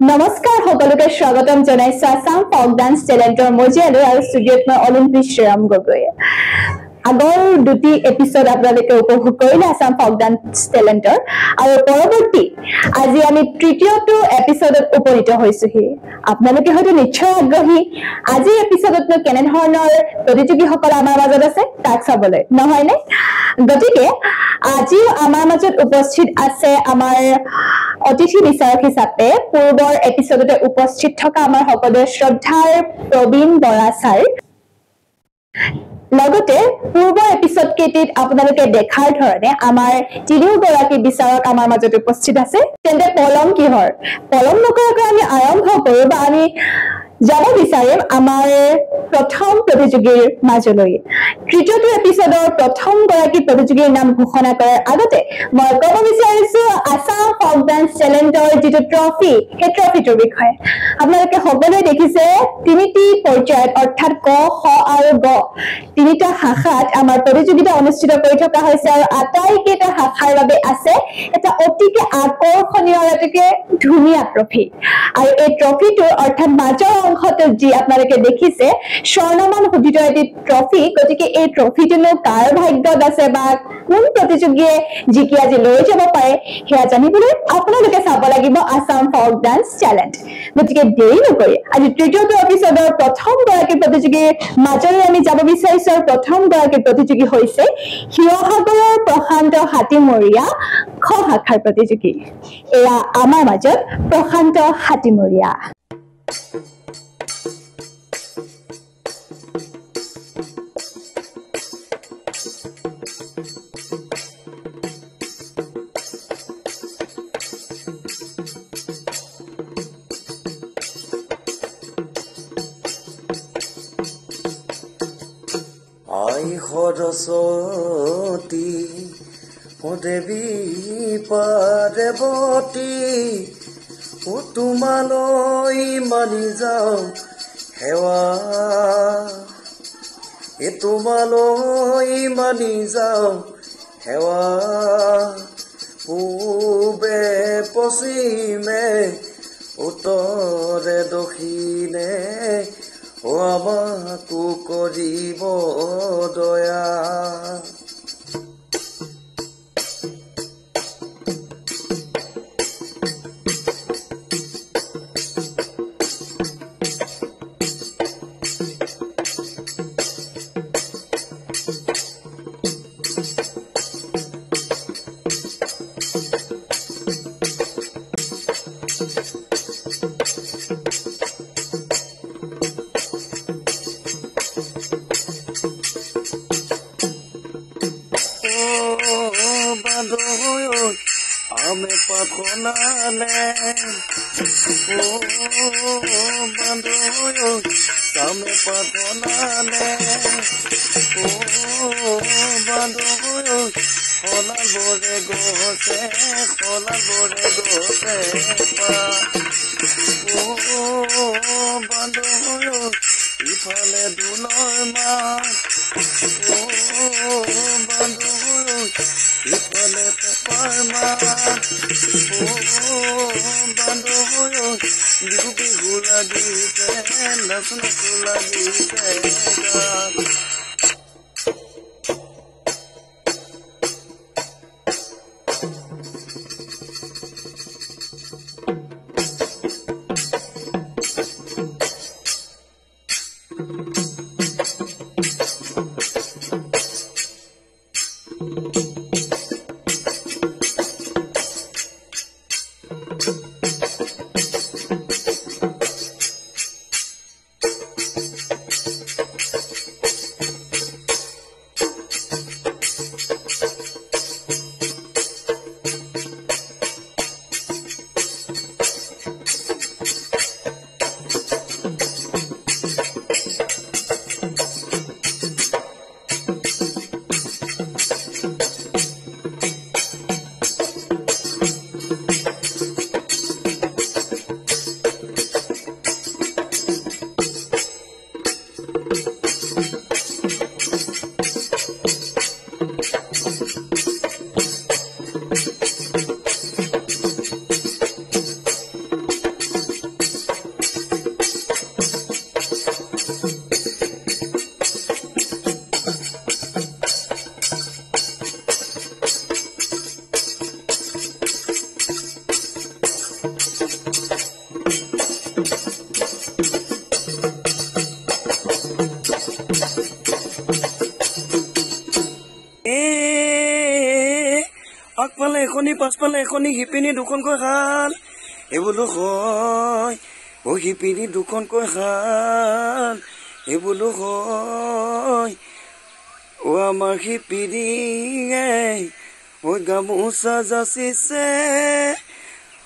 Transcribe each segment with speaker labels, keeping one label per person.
Speaker 1: নমস্কাৰ সকলোকে স্বাগতম জনাইছো আসাম ফক ডান্স টেলেণ্টৰ মজিয়ালৈ আৰু ষ্টুডিঅ'ত মই অলিম্পিক শ্ৰীৰাম গগৈ আগৰ দুটি এপিসোড আপোনালোকে উপভোগ কৰিলে আসাম ফক ডান্স টেলেণ্টৰ আৰু পৰৱৰ্তী আজি আমি তৃতীয়টো এপিসোডত উপনীত হৈছোহি আপোনালোকে হয়তো নিশ্চয় আগ্ৰহী আজি এপিসোডত কেনে ধৰণৰ প্ৰতিযোগীসকল আমাৰ মাজত আছে তাক চাবলৈ নহয়নে গতিকে আজি আমাৰ মাজত উপস্থিত আছে আমাৰ অতিথি বিচাৰক হিচাপে পূৰ্বৰ এপিসোডতে উপস্থিত থকা আমাৰ সকলোৰে শ্ৰদ্ধাৰ প্ৰবীণ বৰা ছাৰ লগতে পূৰ্বৰ এপিসোড কেইটিত আপোনালোকে দেখাৰ ধৰণে আমাৰ তিনিওগৰাকী বিচাৰক আমাৰ মাজত উপস্থিত আছে তেন্তে পলম নকৰাকৈ আমি আৰম্ভ কৰোঁ বা আমি যাব বিচাৰিম আমাৰ প্ৰথম প্ৰতিযোগীৰ মাজলৈ তৃতীয়টো এপিসোডৰ প্ৰথম গৰাকী প্ৰতিযোগীৰ নাম ঘোষণা কৰাৰ আগতে মই ক'ব বিচাৰিছো আসাম ফক ডান্স টেলেণ্টৰ যিটো ট্ৰফি সেই ট্ৰফিটোৰ বিষয়ে আপোনালোকে সকলোৱে দেখিছে তিনিটি পৰ্যায়ত অৰ্থাৎ ক খ আৰু গ তিনিটা শাখাত আমাৰ প্ৰতিযোগিতা অনুষ্ঠিত কৰি থকা হৈছে আৰু আটাইকেইটা শাখাৰ বাবে আছে এটা অতিকে আকৰ্ষণীয় অতিকে ধুনীয়া ট্ৰফি আৰু এই ট্ৰফিটোৰ অৰ্থাৎ মাজৰ অংশটো যি আপোনালোকে দেখিছে স্বৰ্ণমান খোদিত এটি ট্ৰফি গতিকে এই ট্ৰফিটোনো কাৰ ভাগ্যত আছে বা কোন প্ৰতিযোগীয়ে জিকি আজি লৈ যাব পাৰে সেয়া জানিবলৈ আপোনালোকে চাব লাগিব আসাম ফক ডান্স টেলেণ্ট গতিকে দেৰি নকৰি আজি তৃতীয়টো এপিসোডৰ প্ৰথম গৰাকী প্ৰতিযোগীৰ মাজলৈ আমি যাব বিচাৰিছো আৰু প্ৰথম গৰাকী প্ৰতিযোগী হৈছে শিৱসাগৰৰ প্ৰশান্ত হাতীমৰীয়া খ শাখাৰ প্ৰতিযোগী এয়া আমাৰ মাজত প্ৰশান্ত হাতীমৰীয়া
Speaker 2: সৰস্বতী ও দেৱী পাৰ্বতী ও তোমালৈ মানি যাওঁ সেৱা তোমালৈ মানি যাওঁ সেৱা পূবে পশ্চিমে উত্তৰে দক্ষিণে ও আমাকো কৰিব দয়া আমি পাখনালে বান্ধো আমি পাখনালে বান্ধো খলাল বৰে গছে বান্ধো ইফালে দুলৰ মাছ বান্ধো ইফালে পেপাৰ মাছ বান্ধো বিহু বিহু লাগিছে নাচো নাচো লাগিছে গাত এখনি পাছফালে এখনি শিপিনী দুখনকৈ খাল এই বোলো হয় ও শিপিনী দুখনকৈ খাল এই বোলো হয় ও আমাৰ শিপিনীয়ে ও গামোচা যাচিছে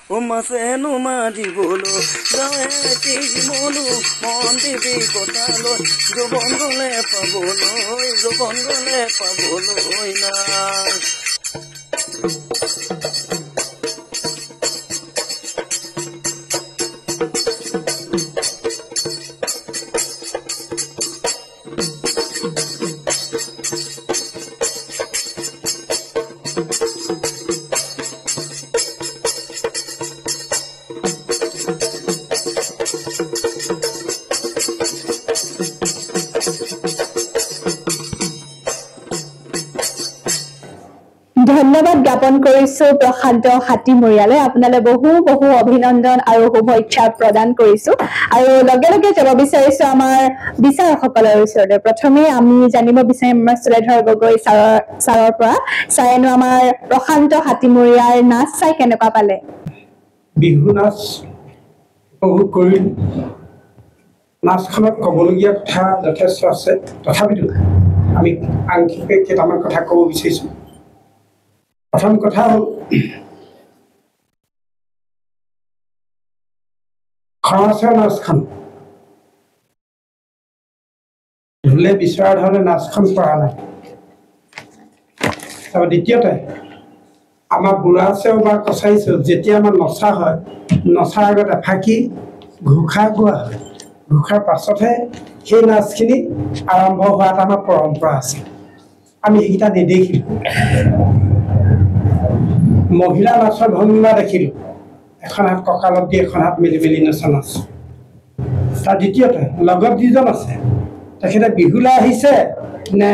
Speaker 2: ও মাছে নুমা দিবলৈ যাৱে মনো মন দিবি কথালৈ যৌৱন গলে পাবলৈ নাই
Speaker 1: ধন্যবাদ জ্ঞাপন কৰিছো প্ৰশান্ত হাতীমৰীয়ালৈ আপোনালৈ বহু বহু অভিনন্দন আৰু শুভেচ্ছা প্ৰদান কৰিছো আৰু লগে লগে যাব বিচাৰিছো আমাৰ বিচাৰকসকলৰ ওচৰতে প্ৰথমে আমি জানিব বিচাৰিম আমাৰ সুলেধৰ গগৈ ছাৰৰ পৰা ছাৰেনো আমাৰ প্ৰশান্ত হাতীমৰীয়াৰ নাচ চাই কেনেকুৱা পালে
Speaker 3: বিহু নাচ উপভোগ কৰি নাচখনত ক'বলগীয়া কথা যথেষ্ট আছে তথাপিতো আমি আংশিক কেইটামান কথা ক'ব বিচাৰিছোঁ প্ৰথম কথা হ'ল খৰচৰ নাচখন ঢোলে বিচৰা ধৰণে নাচখন কৰা নাই আৰু দ্বিতীয়তে আমাৰ বুঢ়া চেও বা কছাৰী চেও যেতিয়া আমাৰ নচা হয় নচাৰ আগত এফাকি ঘোষা গোৱা হয় ঘোষাৰ পাছতহে সেই নাচখিনি আৰম্ভ হোৱা এটা আমাৰ পৰম্পৰা আছে আমি সেইকেইটা নেদেখিলোঁ মহিলা নাচৰ ভংগীমা দেখিলোঁ এখন হাত কঁকালত দি এখন হাত মেলি মেলি নচা নাচ তাৰ দ্বিতীয়তে লগত যিজন আছে তেখেতে বিহুলৈ আহিছে নে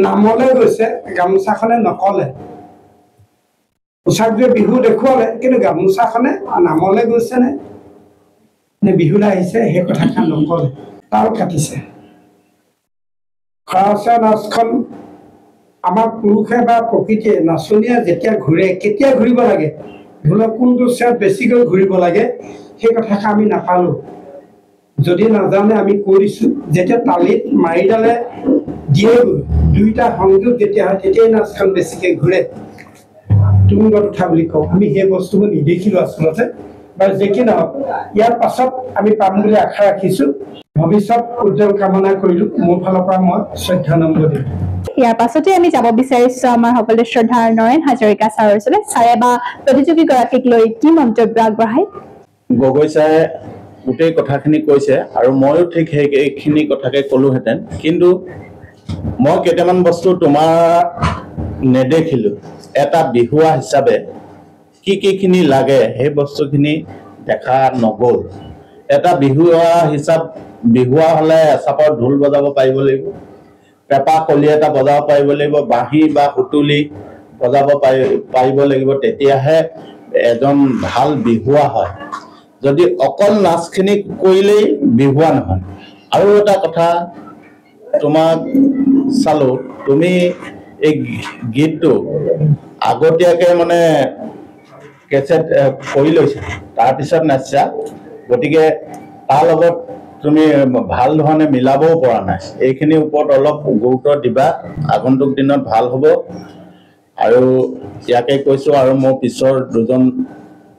Speaker 3: নামলৈ গৈছে গামোচাখনে নকলে পোচাকযোৰে বিহু দেখুৱালে কিন্তু গামোচাখনে নামলৈ গৈছে নে বিহুলৈ আহিছে সেই কথাষাৰ নকলে তাল কাটিছে খৰচৰ নাচখন আমাৰ পুৰুষে বা প্ৰকৃতিয়ে নাচনীয়ে যেতিয়া ঘূৰে কেতিয়া ঘূৰিব লাগে ঢোলক কোনটো চেয়াত বেছিকৈ ঘূৰিব লাগে সেই কথাষাৰ আমি নাপালোঁ যদি নাজানে আমি কৈ দিছোঁ যেতিয়া তালিত মাৰিডালে দিয়েগৈ দুইটা সংযোগ যেতিয়া হয় তেতিয়াই নাচখন বেছিকৈ ঘূৰে তুংগত উঠা বুলি কওঁ আমি সেই বস্তুবোৰ নেদেখিলোঁ আচলতে বা যে কি নহওক ইয়াৰ পাছত আমি পাম বুলি আশা ৰাখিছোঁ ভৱিষ্যত উজ্জ্বল কামনা কৰিলোঁ মোৰ ফালৰ পৰা মই শ্ৰদ্ধা নম্বৰ দিলোঁ
Speaker 1: ইয়াৰ পাছতে আমি যাব বিচাৰিছো আমাৰ সকলোৰে শ্ৰদ্ধাৰ নৰেন হাজৰিকা ছাৰৰ ওচৰলৈ ছাৰে বা প্ৰতিযোগীগৰাকীক লৈ কি মন্তব্য আগবঢ়ায়
Speaker 4: গগৈ ছাৰে গোটেই কথাখিনি কৈছে আৰু ময়ো ঠিক সেইখিনি কথাকে ক'লোহেঁতেন কিন্তু মই কেইটামান বস্তু তোমাৰ নেদেখিলোঁ এটা বিহুৱা হিচাপে কিখিনি লাগে সেই বস্তুখিনি দেখা নগ'ল এটা বিহুৱা বিহুৱা হ'লে এচাপৰ ঢোল বজাব পাৰিব লাগিব পেঁপা কলি এটা বজাব পাৰিব লাগিব বাঁহী বা সুতুলি বজাব পাৰিব লাগিব তেতিয়াহে এজন ভাল বিহুৱা হয় যদি অকল নাচখিনি কৰিলেই বিহুৱা নহয় আৰু এটা কথা তোমাক চালোঁ তুমি এই গীতটো আগতীয়াকৈ মানে কেছেট কৰি লৈছা তাৰপিছত নাচিছা গতিকে তাৰ লগত তুমি ভাল ধৰণে মিলাবও পৰা নাই এইখিনিৰ ওপৰত অলপ গুৰুত্ব দিবা আগন্তুক দিনত ভাল হ'ব আৰু ইয়াকে কৈছোঁ আৰু মোৰ পিছৰ দুজন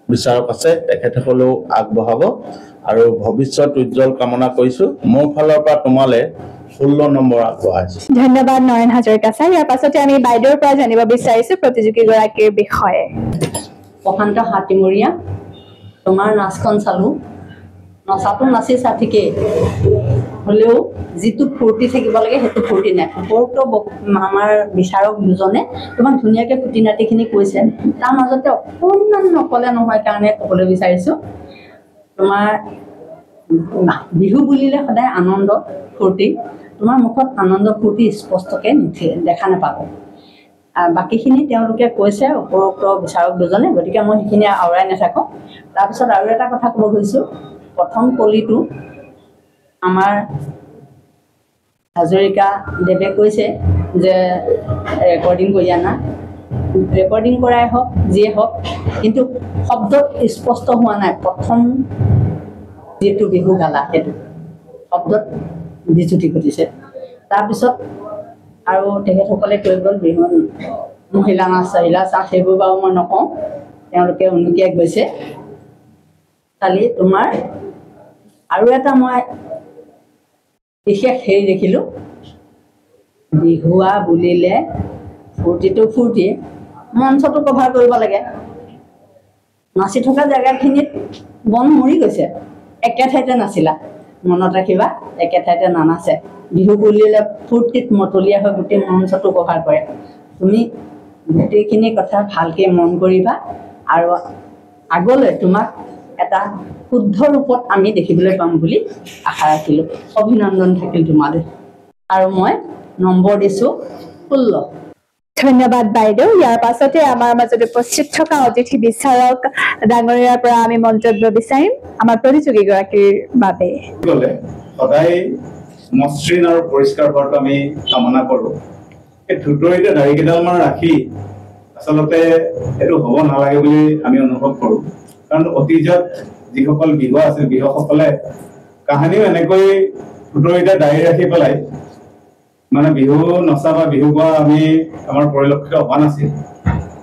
Speaker 4: বিচাৰক আছে তেখেতসকলেও আগবঢ়াব আৰু ভৱিষ্যত উজ্জ্বল কামনা কৰিছোঁ মোৰ ফালৰ পৰা তোমালৈ 16 নম্বৰ আগবঢ়াইছোঁ
Speaker 1: ধন্যবাদ নৰেন হাজৰিকা ছাৰ ইয়াৰ পাছতে আমি বাইদেউৰ পৰা জানিব বিচাৰিছোঁ প্ৰতিযোগীগৰাকীৰ বিষয়ে
Speaker 5: প্ৰশান্ত হাতীমৰীয়া তোমাৰ নাচখন চালোঁ নচাটো নাচিছা ঠিকেই হ'লেও যিটো ফূৰ্তি থাকিব লাগে সেইটো ফূৰ্তি নাই ওপৰতো আমাৰ বিচাৰক দুজনে তোমাক ধুনীয়াকৈ খুটি নাটিখিনি কৈছে তাৰ মাজতে অকণমান নকলে নহয় কাৰণে ক'বলৈ বিচাৰিছোঁ তোমাৰ বিহু বুলিলে সদায় আনন্দ ফূৰ্তি তোমাৰ মুখত আনন্দ ফূৰ্তি স্পষ্টকৈ দেখা নাপাব বাকীখিনি তেওঁলোকে কৈছে উপৰোক্ত বিচাৰক দুজনে গতিকে মই সেইখিনি আওৰাই নাথাকোঁ তাৰপিছত আৰু এটা কথা ক'ব খুজিছোঁ প্ৰথম কলিটো আমাৰ হাজৰিকা দেৱে কৈছে যে ৰেকৰ্ডিং কৰি আনা ৰেকৰ্ডিং কৰাই হওক যিয়ে হওক কিন্তু শব্দত স্পষ্ট হোৱা নাই প্ৰথম যিটো বিহু গালা সেইটো শব্দত বিচ্যুতি ঘটিছে তাৰপিছত আৰু তেখেতসকলে কৈ গ'ল বিহু মহিলা নাচ চাহিলা চাহ সেইবোৰ বাৰু মই নকওঁ তেওঁলোকে উনুকিয়াই গৈছে খালি তোমাৰ আৰু এটা মই বিশেষ হেৰি দেখিলোঁ বিহুৱা বুলিলে ফূৰ্তিটো ফূৰ্তি মঞ্চটো কভাৰ কৰিব লাগে নাচি থকা জেগাখিনিত বন মৰি গৈছে একে ঠাইতে নাচিলা মনত ৰাখিবা একে ঠাইতে নানাচে বিহু বুলিলে ফূৰ্তিত মতলীয়া হৈ গোটেই মঞ্চটো কভাৰ কৰে তুমি গোটেইখিনি কথা ভালকৈ মন কৰিবা আৰু আগলৈ তোমাক এটা শুদ্ধ ৰূপত আমি দেখিবলৈ পাম বুলি আশা ৰাখিলোঁ অভিনন্দন থাকিল তোমালৈ আৰু মই নম্বৰ দিছোঁ 16
Speaker 1: ধন্যবাদ বাইদেউ ইয়াৰ পাছতে আমাৰ মাজত উপস্থিত থকা অতিথি বিচাৰক ডাঙৰীয়াৰ পৰা আমি মন্তব্য বিচাৰিম আমাৰ প্ৰতিযোগীগৰাকীৰ বাবে
Speaker 4: সদায় মসৃণ আৰু পৰিষ্কাৰ হোৱাটো আমি কামনা কৰোঁ এই থুতৰিতে দাড়ি কেইডালমান ৰাখি আচলতে এইটো হ'ব নালাগে বুলি আমি অনুভৱ কৰোঁ কাৰণ অতীজত যিসকল বিহুৱা আছিল বিহুসকলে কাহিনীও এনেকৈ থুতৰিতে দাড়ি ৰাখি পেলাই মানে বিহু নচা বা বিহু গোৱা আমি আমাৰ পৰিলক্ষিত হোৱা নাছিল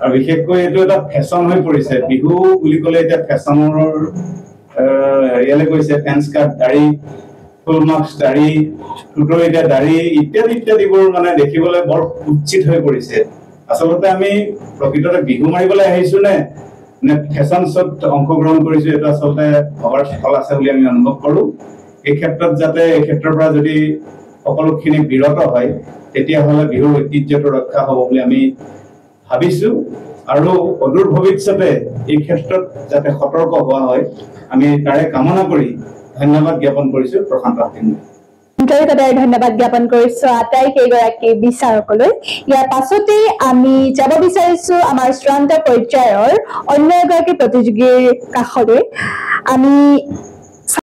Speaker 4: আৰু বিশেষকৈ এইটো এটা ফেশ্বন হৈ পৰিছে বিহু বুলি ক'লে এতিয়া ফেশ্বনৰ হেৰিয়ালে গৈছে পেন্ট স্কাৰ্ট দাড়ি ফুল মাস্ক দাড়ি থুতৰিতে দাড়ি ইত্যাদি ইত্যাদিবোৰ মানে দেখিবলৈ বৰ উচিত হৈ পৰিছে আচলতে আমি প্ৰকৃততে বিহু মাৰিবলৈ আহিছোঁ নে ফেশ্বন শ্ব'ত অংশগ্ৰহণ কৰিছোঁ এইটো আচলতে ভবাৰ ফল আছে বুলি আমি অনুভৱ কৰোঁ এই ক্ষেত্ৰত যাতে এই ক্ষেত্ৰৰ পৰা যদি সকলোখিনি বিৰত হয় তেতিয়াহ'লে বিহুৰ ঐতিহ্যটো ৰক্ষা হ'ব বুলি আমি ভাবিছোঁ আৰু অদূৰ ভৱিষ্যতে এই ক্ষেত্ৰত যাতে সতৰ্ক হোৱা হয় আমি তাৰে কামনা কৰি ধন্যবাদ জ্ঞাপন কৰিছোঁ প্ৰশান্ত হাতীমুখ
Speaker 1: আন্তৰিকতাৰে ধন্যবাদ জ্ঞাপন কৰিছো আটাইকেইগৰাকী বিচাৰকলৈ ইয়াৰ পাছতে আমি যাব বিচাৰিছো আমাৰ চূড়ান্ত পৰ্যায়ৰ অন্য এগৰাকী প্ৰতিযোগীৰ কাষলৈ আমি